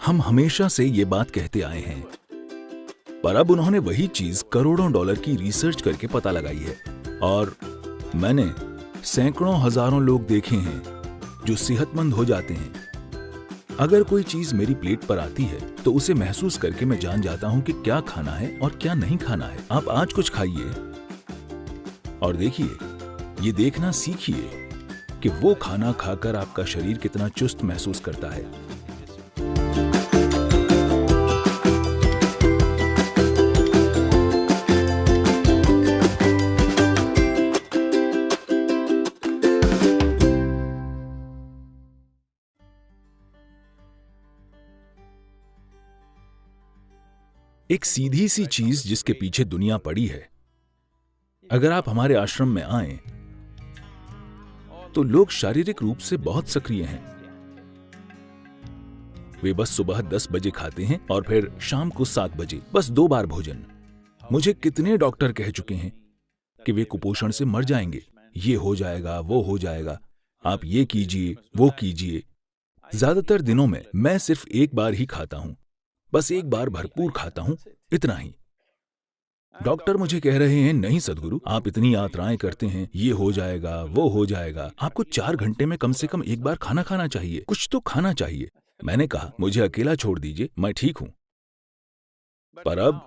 हम हमेशा से ये बात कहते आए हैं, पर अब उन्होंने वही चीज करोड़ों डॉलर की रिसर्च करके पता लगाई है। और मैंने सैकड़ों हजारों लोग देखे हैं जो सेहतमंद हो जाते हैं। अगर कोई चीज मेरी प्लेट पर आती है तो उसे महसूस करके मैं जान जाता हूं कि क्या खाना है और क्या नहीं खाना है। आप आज कुछ खाइए और देखिए, ये देखना सीखिए कि वो खाना खाकर आपका शरीर कितना चुस्त महसूस करता है। एक सीधी सी चीज जिसके पीछे दुनिया पड़ी है। अगर आप हमारे आश्रम में आएं, तो लोग शारीरिक रूप से बहुत सक्रिय हैं। वे बस सुबह 10 बजे खाते हैं और फिर शाम को 7 बजे, बस 2 बार भोजन। मुझे कितने डॉक्टर कह चुके हैं कि वे कुपोषण से मर जाएंगे, ये हो जाएगा, वो हो जाएगा, आप ये कीजिए, वो कीजिए। ज्यादातर दिनों में मैं सिर्फ एक बार ही खाता हूं, बस एक बार भरपूर खाता हूं, इतना ही। डॉक्टर मुझे कह रहे हैं, नहीं सदगुरु, आप इतनी यात्राएं करते हैं, ये हो जाएगा, वो हो जाएगा, आपको 4 घंटे में कम से कम एक बार खाना खाना चाहिए, कुछ तो खाना चाहिए। मैंने कहा, मुझे अकेला छोड़ दीजिए, मैं ठीक हूं। पर अब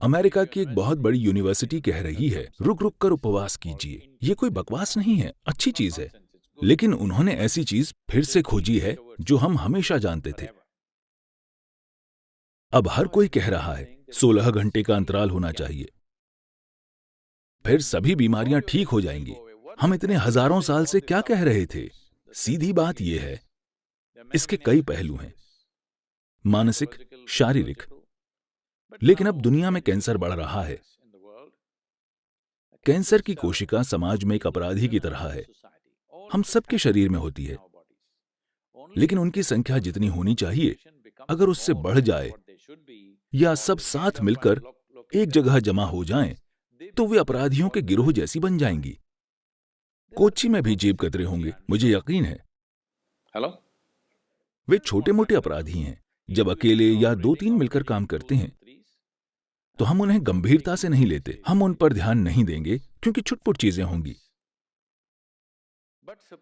अमेरिका की एक बहुत बड़ी यूनिवर्सिटी कह रही है, रुक रुक कर उपवास कीजिए। ये कोई बकवास नहीं है, अच्छी चीज है, लेकिन उन्होंने ऐसी चीज फिर से खोजी है जो हम हमेशा जानते थे। अब हर कोई कह रहा है 16 घंटे का अंतराल होना चाहिए, फिर सभी बीमारियां ठीक हो जाएंगी। हम इतने हजारों साल से क्या कह रहे थे? सीधी बात यह है, इसके कई पहलू हैं, मानसिक, शारीरिक। लेकिन अब दुनिया में कैंसर बढ़ रहा है। कैंसर की कोशिका समाज में एक अपराधी की तरह है। हम सबके शरीर में होती है, लेकिन उनकी संख्या जितनी होनी चाहिए, अगर उससे बढ़ जाए या सब साथ मिलकर एक जगह जमा हो जाएं, तो वे अपराधियों के गिरोह जैसी बन जाएंगी। कोच्चि में भी जेब कतरे होंगे, मुझे यकीन है। हेलो, वे छोटे मोटे अपराधी हैं। जब अकेले या 2-3 मिलकर काम करते हैं, तो हम उन्हें गंभीरता से नहीं लेते, हम उन पर ध्यान नहीं देंगे क्योंकि छुटपुट चीजें होंगी।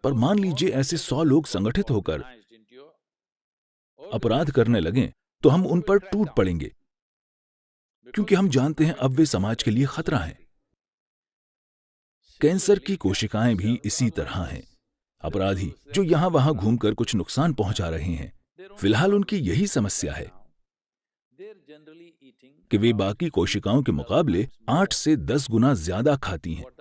पर मान लीजिए ऐसे 100 लोग संगठित होकर अपराध करने लगें, तो हम उन पर टूट पड़ेंगे, क्योंकि हम जानते हैं अब वे समाज के लिए खतरा हैं। कैंसर की कोशिकाएं भी इसी तरह हैं, अपराधी जो यहां वहां घूमकर कुछ नुकसान पहुंचा रहे हैं। फिलहाल उनकी यही समस्या है कि वे बाकी कोशिकाओं के मुकाबले 8 से 10 गुना ज्यादा खाती हैं।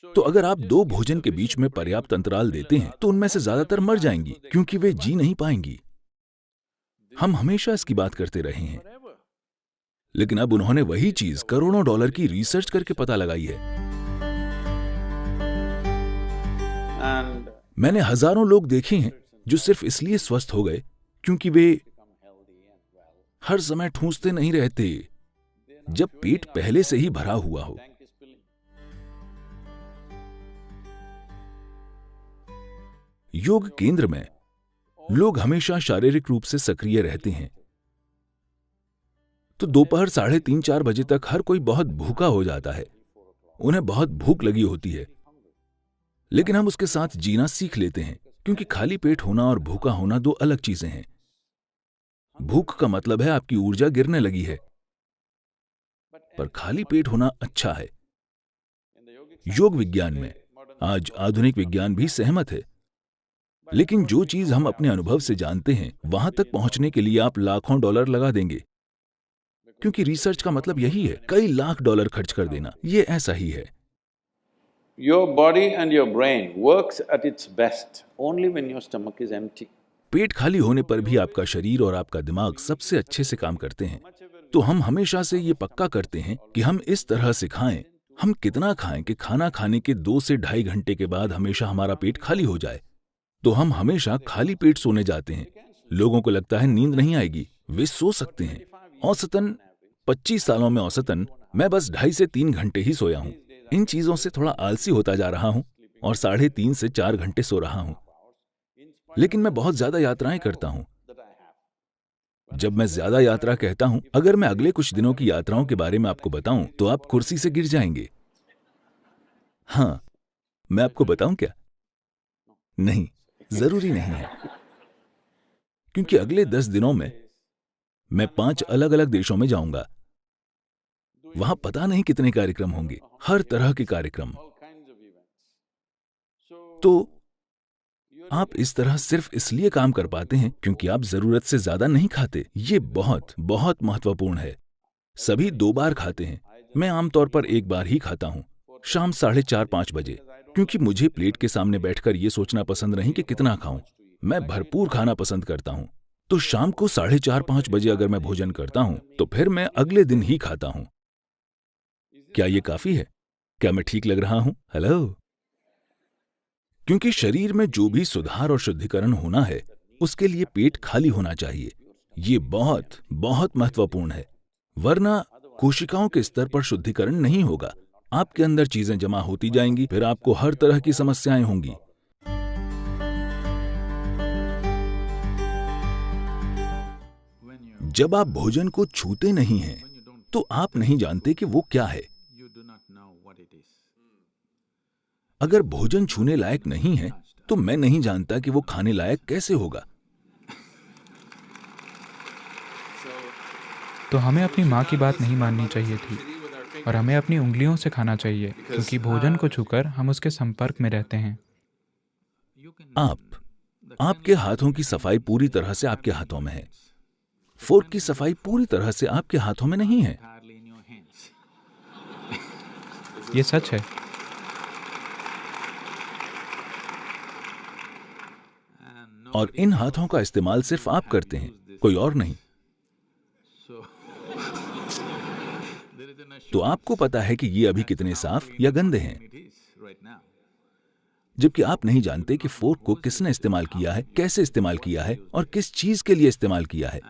तो अगर आप 2 भोजन के बीच में पर्याप्त अंतराल देते हैं, तो उनमें से ज्यादातर मर जाएंगी, क्योंकि वे जी नहीं पाएंगी। हम हमेशा इसकी बात करते रहे हैं, लेकिन अब उन्होंने वही चीज करोड़ों डॉलर की रिसर्च करके पता लगाई है। मैंने हजारों लोग देखे हैं जो सिर्फ इसलिए स्वस्थ हो गए क्योंकि वे हर समय ठूंसते नहीं रहते जब पेट पहले से ही भरा हुआ हो। योग केंद्र में लोग हमेशा शारीरिक रूप से सक्रिय रहते हैं, तो दोपहर 3:30-4 बजे तक हर कोई बहुत भूखा हो जाता है। उन्हें बहुत भूख लगी होती है, लेकिन हम उसके साथ जीना सीख लेते हैं, क्योंकि खाली पेट होना और भूखा होना 2 अलग चीजें हैं। भूख का मतलब है आपकी ऊर्जा गिरने लगी है, पर खाली पेट होना अच्छा है। योग विज्ञान में आज आधुनिक विज्ञान भी सहमत है, लेकिन जो चीज हम अपने अनुभव से जानते हैं, वहां तक पहुंचने के लिए आप लाखों डॉलर लगा देंगे, क्योंकि रिसर्च का मतलब यही है, कई लाख डॉलर खर्च कर देना। ये ऐसा ही है। your body and your brain works at its best only when your stomach is empty. पेट खाली होने पर भी आपका शरीर और आपका दिमाग सबसे अच्छे से काम करते हैं। तो हम हमेशा से ये पक्का करते हैं कि हम इस तरह से खाएं, हम कितना खाएं कि खाना खाने के 2 से 2.5 घंटे के बाद हमेशा हमारा पेट खाली हो जाए। तो हम हमेशा खाली पेट सोने जाते हैं। लोगों को लगता है नींद नहीं आएगी, वे सो सकते हैं। औसतन 25 सालों में औसतन मैं बस 2.5 से 3 घंटे ही सोया हूं। इन चीजों से थोड़ा आलसी होता जा रहा हूं, और 3.5 से 4 घंटे सो रहा हूं। लेकिन मैं बहुत ज्यादा यात्राएं करता हूं। जब मैं ज्यादा यात्रा कहता हूं, अगर मैं अगले कुछ दिनों की यात्राओं के बारे में आपको बताऊं तो आप कुर्सी से गिर जाएंगे। हाँ, मैं आपको बताऊं क्या? नहीं, जरूरी नहीं है, क्योंकि अगले 10 दिनों में मैं 5 अलग अलग देशों में जाऊंगा। वहां पता नहीं कितने कार्यक्रम होंगे, हर तरह के कार्यक्रम। तो आप इस तरह सिर्फ इसलिए काम कर पाते हैं क्योंकि आप जरूरत से ज्यादा नहीं खाते। ये बहुत बहुत महत्वपूर्ण है। सभी 2 बार खाते हैं। मैं आमतौर पर 1 बार ही खाता हूं, शाम 4:30-5 बजे, क्योंकि मुझे प्लेट के सामने बैठकर यह सोचना पसंद नहीं कि कितना खाऊं। मैं भरपूर खाना पसंद करता हूं। तो शाम को 4:30-5 बजे अगर मैं भोजन करता हूं तो फिर मैं अगले दिन ही खाता हूं। क्या ये काफी है? क्या मैं ठीक लग रहा हूं? हेलो? क्योंकि शरीर में जो भी सुधार और शुद्धिकरण होना है उसके लिए पेट खाली होना चाहिए। ये बहुत बहुत महत्वपूर्ण है, वरना कोशिकाओं के स्तर पर शुद्धिकरण नहीं होगा। आपके अंदर चीजें जमा होती जाएंगी, फिर आपको हर तरह की समस्याएं होंगी। जब आप भोजन को छूते नहीं हैं तो आप नहीं जानते कि वो क्या है। अगर भोजन छूने लायक नहीं है तो मैं नहीं जानता कि वो खाने लायक कैसे होगा। तो हमें अपनी माँ की बात नहीं माननी चाहिए थी और हमें अपनी उंगलियों से खाना चाहिए, क्योंकि भोजन को छूकर हम उसके संपर्क में रहते हैं। आपके हाथों की सफाई पूरी तरह से आपके हाथों में है। फोर्क की सफाई पूरी तरह से आपके हाथों में नहीं है। ये सच है। और इन हाथों का इस्तेमाल सिर्फ आप करते हैं, कोई और नहीं। तो आपको पता है कि ये अभी कितने साफ या गंदे हैं, जबकि आप नहीं जानते कि फोर्क को किसने इस्तेमाल किया है, कैसे इस्तेमाल किया है और किस चीज के लिए इस्तेमाल किया है।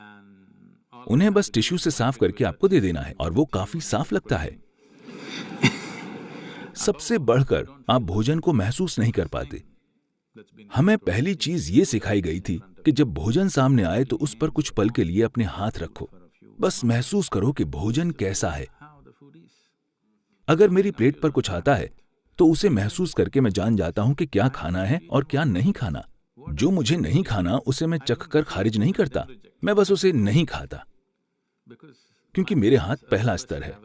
उन्हें बस टिश्यू से साफ करके आपको दे देना है और वो काफी साफ लगता है। सबसे बढ़कर आप भोजन को महसूस नहीं कर पाते। हमें पहली चीज ये सिखाई गई थी कि जब भोजन सामने आए तो उस पर कुछ पल के लिए अपने हाथ रखो, बस महसूस करो कि भोजन कैसा है। अगर मेरी प्लेट पर कुछ आता है तो उसे महसूस करके मैं जान जाता हूं कि क्या खाना है और क्या नहीं खाना। जो मुझे नहीं खाना उसे मैं चखकर खारिज नहीं करता, मैं बस उसे नहीं खाता, क्योंकि मेरे हाथ पहला स्तर है।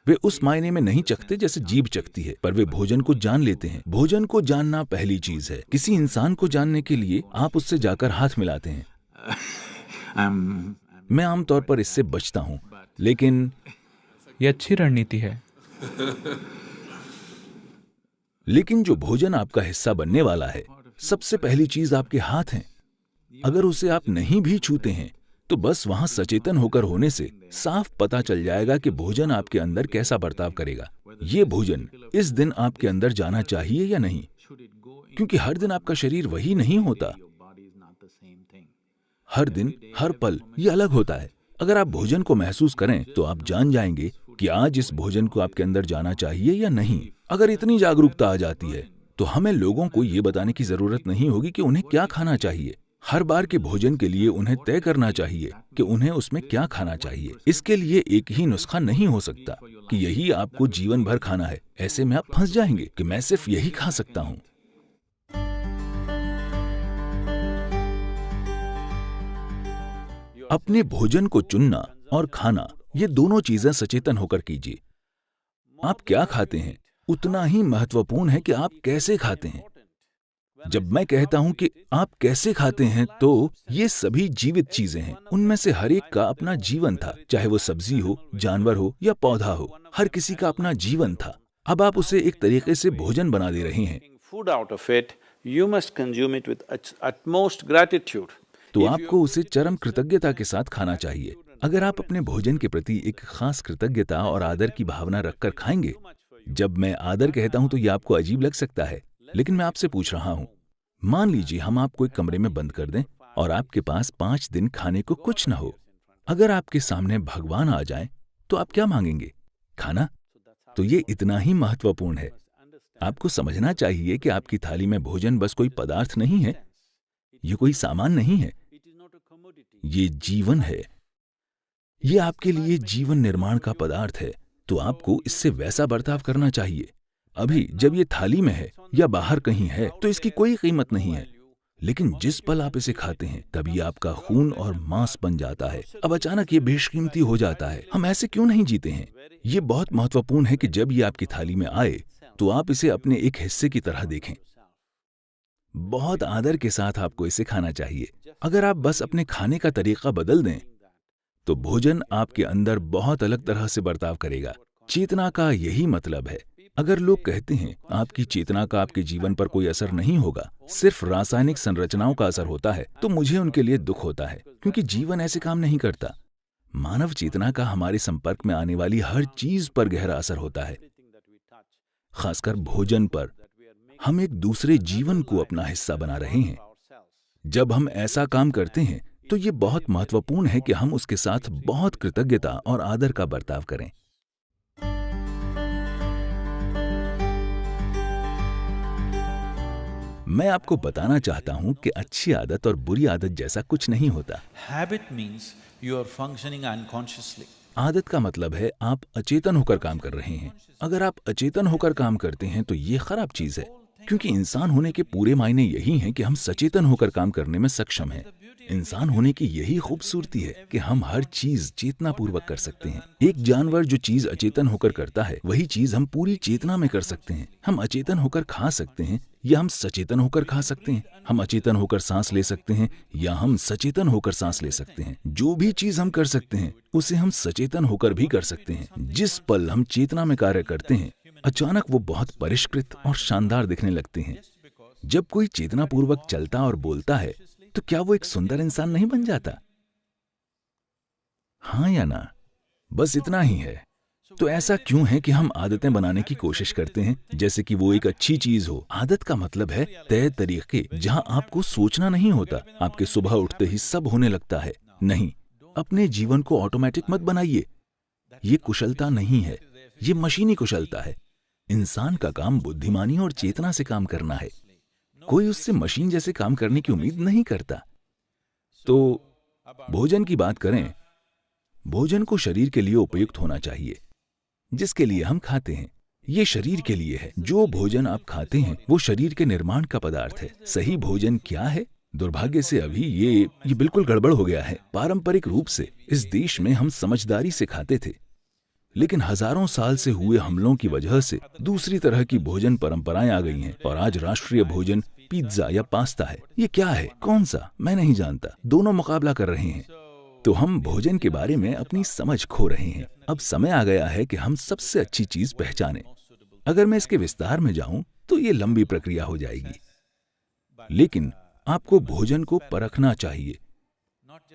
वे उस मायने में नहीं चखते जैसे जीभ चखती है, पर वे भोजन को जान लेते हैं। भोजन को जानना पहली चीज है। किसी इंसान को जानने के लिए आप उससे जाकर हाथ मिलाते हैं। मैं आमतौर पर इससे बचता हूं, लेकिन ये अच्छी रणनीति है। लेकिन जो भोजन आपका हिस्सा बनने वाला है, सबसे पहली चीज आपके हाथ हैं। अगर उसे आप नहीं भी छूते हैं तो बस वहां सचेतन होकर होने से साफ पता चल जाएगा कि भोजन आपके अंदर कैसा बर्ताव करेगा। ये भोजन इस दिन आपके अंदर जाना चाहिए या नहीं, क्योंकि हर दिन आपका शरीर वही नहीं होता। हर दिन, हर पल ये अलग होता है। अगर आप भोजन को महसूस करें तो आप जान जाएंगे कि आज इस भोजन को आपके अंदर जाना चाहिए या नहीं। अगर इतनी जागरूकता आ जाती है तो हमें लोगों को ये बताने की जरूरत नहीं होगी कि उन्हें क्या खाना चाहिए। हर बार के भोजन के लिए उन्हें तय करना चाहिए कि उन्हें उसमें क्या खाना चाहिए। इसके लिए एक ही नुस्खा नहीं हो सकता कि यही आपको जीवन भर खाना है। ऐसे में आप फंस जाएंगे कि मैं सिर्फ यही खा सकता हूं। अपने भोजन को चुनना और खाना, ये दोनों चीजें सचेतन होकर कीजिए। आप क्या खाते हैं उतना ही महत्वपूर्ण है कि आप कैसे खाते हैं। जब मैं कहता हूं कि आप कैसे खाते हैं तो ये सभी जीवित चीजें हैं। उनमें से हर एक का अपना जीवन था, चाहे वो सब्जी हो, जानवर हो या पौधा हो। हर किसी का अपना जीवन था। अब आप उसे एक तरीके से भोजन बना दे रहे हैं। तो आपको उसे चरम कृतज्ञता के साथ खाना चाहिए। अगर आप अपने भोजन के प्रति एक खास कृतज्ञता और आदर की भावना रखकर खाएंगे। जब मैं आदर कहता हूं तो यह आपको अजीब लग सकता है, लेकिन मैं आपसे पूछ रहा हूं, मान लीजिए हम आपको एक कमरे में बंद कर दें और आपके पास 5 दिन खाने को कुछ न हो। अगर आपके सामने भगवान आ जाए तो आप क्या मांगेंगे? खाना। तो ये इतना ही महत्वपूर्ण है। आपको समझना चाहिए कि आपकी थाली में भोजन बस कोई पदार्थ नहीं है, ये कोई सामान नहीं है, ये जीवन है। ये आपके लिए जीवन निर्माण का पदार्थ है, तो आपको इससे वैसा बर्ताव करना चाहिए। अभी जब ये थाली में है या बाहर कहीं है तो इसकी कोई कीमत नहीं है, लेकिन जिस पल आप इसे खाते हैं तभी आपका खून और मांस बन जाता है। अब अचानक ये बेशकीमती हो जाता है। हम ऐसे क्यों नहीं जीते हैं? ये बहुत महत्वपूर्ण है कि जब ये आपकी थाली में आए तो आप इसे अपने एक हिस्से की तरह देखें। बहुत आदर के साथ आपको इसे खाना चाहिए। अगर आप बस अपने खाने का तरीका बदल दें तो भोजन आपके अंदर बहुत अलग तरह से बर्ताव करेगा। चेतना का यही मतलब है। अगर लोग कहते हैं आपकी चेतना का आपके जीवन पर कोई असर नहीं होगा, सिर्फ रासायनिक संरचनाओं का असर होता है, तो मुझे उनके लिए दुख होता है, क्योंकि जीवन ऐसे काम नहीं करता। मानव चेतना का हमारे संपर्क में आने वाली हर चीज पर गहरा असर होता है, खासकर भोजन पर। हम एक दूसरे जीवन को अपना हिस्सा बना रहे हैं। जब हम ऐसा काम करते हैं तो ये बहुत महत्वपूर्ण है कि हम उसके साथ बहुत कृतज्ञता और आदर का बर्ताव करें। मैं आपको बताना चाहता हूं कि अच्छी आदत और बुरी आदत जैसा कुछ नहीं होता। Habit means you are functioning unconsciously. आदत का मतलब है आप अचेतन होकर काम कर रहे हैं। अगर आप अचेतन होकर काम करते हैं तो ये खराब चीज है, क्योंकि इंसान होने के पूरे मायने यही हैं कि हम सचेतन होकर काम करने में सक्षम हैं। इंसान होने की यही खूबसूरती है कि हम हर चीज चेतनापूर्वक कर सकते हैं। एक जानवर जो चीज अचेतन होकर करता है वही चीज हम पूरी चेतना में कर सकते हैं। हम अचेतन होकर खा सकते हैं या हम सचेतन होकर खा सकते हैं। हम अचेतन होकर सांस ले सकते हैं या हम सचेतन होकर सांस ले सकते हैं। जो भी चीज हम कर सकते हैं उसे हम सचेतन होकर भी कर सकते हैं। जिस पल हम चेतना में कार्य करते हैं अचानक वो बहुत परिष्कृत और शानदार दिखने लगते हैं। जब कोई चेतनापूर्वक चलता और बोलता है तो क्या वो एक सुंदर इंसान नहीं बन जाता? हाँ या ना? बस इतना ही है। तो ऐसा क्यों है कि हम आदतें बनाने की कोशिश करते हैं जैसे कि वो एक अच्छी चीज हो? आदत का मतलब है तय तरीके जहां आपको सोचना नहीं होता। आपके सुबह उठते ही सब होने लगता है। नहीं, अपने जीवन को ऑटोमेटिक मत बनाइए। ये कुशलता नहीं है, ये मशीनी कुशलता है। इंसान का काम बुद्धिमानी और चेतना से काम करना है। कोई उससे मशीन जैसे काम करने की उम्मीद नहीं करता। तो भोजन की बात करें, भोजन को शरीर के लिए उपयुक्त होना चाहिए जिसके लिए हम खाते हैं। ये शरीर के लिए है। जो भोजन आप खाते हैं वो शरीर के निर्माण का पदार्थ है। सही भोजन क्या है? दुर्भाग्य से अभी ये बिल्कुल गड़बड़ हो गया है। पारंपरिक रूप से इस देश में हम समझदारी से खाते थे, लेकिन हजारों साल से हुए हमलों की वजह से दूसरी तरह की भोजन परंपराएं आ गई हैं और आज राष्ट्रीय भोजन पिज्जा या पास्ता है। ये क्या है? कौन सा? मैं नहीं जानता। दोनों मुकाबला कर रहे हैं। तो हम भोजन के बारे में अपनी समझ खो रहे हैं। अब समय आ गया है कि हम सबसे अच्छी चीज पहचानें। अगर मैं इसके विस्तार में जाऊं तो ये लंबी प्रक्रिया हो जाएगी, लेकिन आपको भोजन को परखना चाहिए,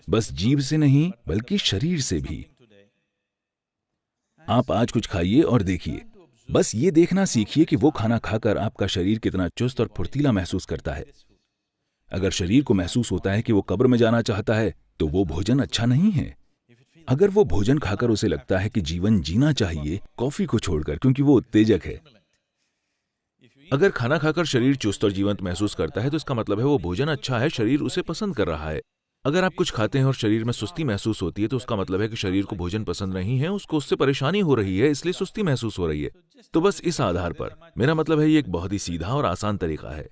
बस जीभ से नहीं बल्कि शरीर से भी। आप आज कुछ खाइए और देखिए। बस ये देखना सीखिए कि वो खाना खाकर आपका शरीर कितना चुस्त और फुर्तीला महसूस करता है। अगर शरीर को महसूस होता है कि वो कब्र में जाना चाहता है तो वो भोजन अच्छा नहीं है। अगर वो भोजन खाकर उसे लगता है कि जीवन जीना चाहिए, कॉफी को छोड़कर, क्योंकि वो उत्तेजक है। अगर खाना खाकर शरीर चुस्त और जीवंत महसूस करता है तो इसका मतलब है वो भोजन अच्छा है, शरीर उसे पसंद कर रहा है। अगर आप कुछ खाते हैं और शरीर में सुस्ती महसूस होती है तो उसका मतलब है कि शरीर को भोजन पसंद नहीं है, उसको उससे परेशानी हो रही है, इसलिए सुस्ती महसूस हो रही है। तो बस इस आधार पर मेरा मतलब है ये एक बहुत ही सीधा और आसान तरीका है।